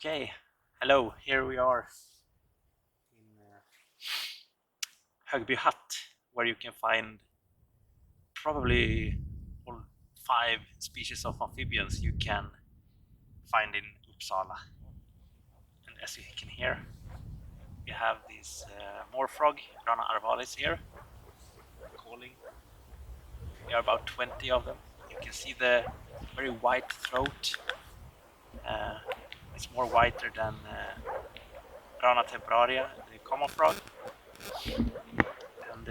Okay, hello, here we are in Högby Hut, where you can find probably all 5 species of amphibians you can find in Uppsala. And as you can hear, we have this moor frog, Rana arvalis here, calling. There are about 20 of them. You can see the very white throat. It's more whiter than Rana temporaria, the common frog. And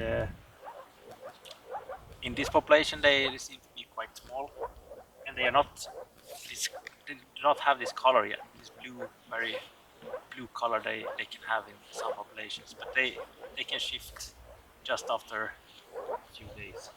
in this population they seem to be quite small, and they do not have this color yet, this very blue color they can have in some populations, but they can shift just after a few days.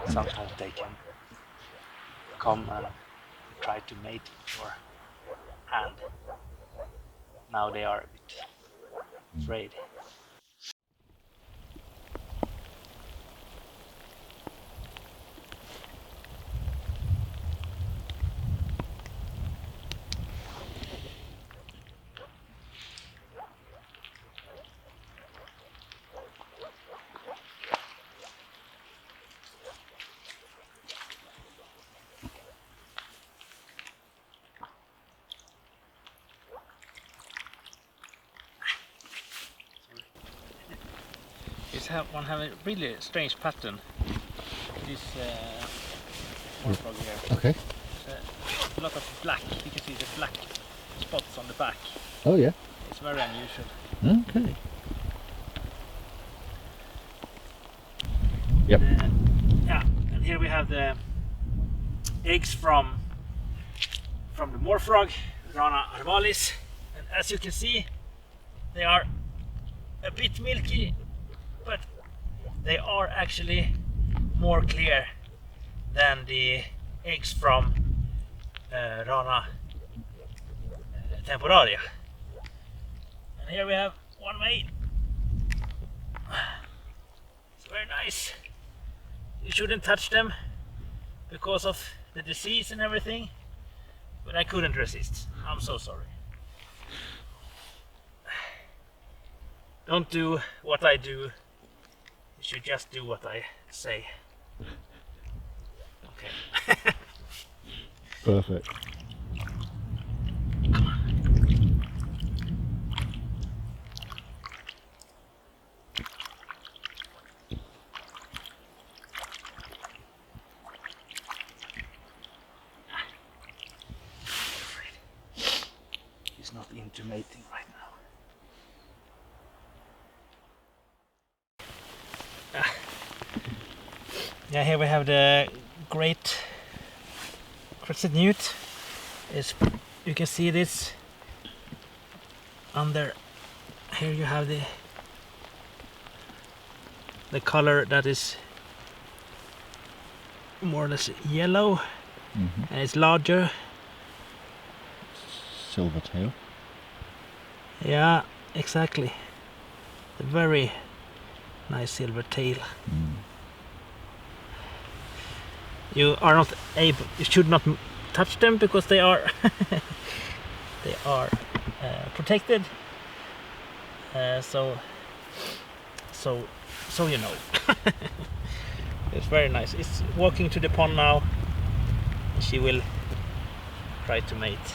Sometimes they can come and try to mate with your hand. Now they are a bit afraid. One have a really strange pattern. This moor frog here. Okay. A lot of black. You can see the black spots on the back. Oh yeah. It's very unusual. Okay. Yep. Yeah, and here we have the eggs from the moor frog, Rana arvalis, and as you can see, they are a bit milky, but they are actually more clear than the eggs from Rana temporaria. And here we have one mate. It's very nice. You shouldn't touch them because of the disease and everything, but I couldn't resist. I'm so sorry. Don't do what I do. You should just do what I say. Okay. Perfect. He's not into mating right now. Yeah, here we have the great crested newt. You can see this under. Here you have the color that is more or less yellow, and it's larger. Silver tail. Yeah, exactly. A very nice silver tail. You are not able. You should not touch them because they are they are protected. So you know. It's very nice. It's walking to the pond now. She will try to mate.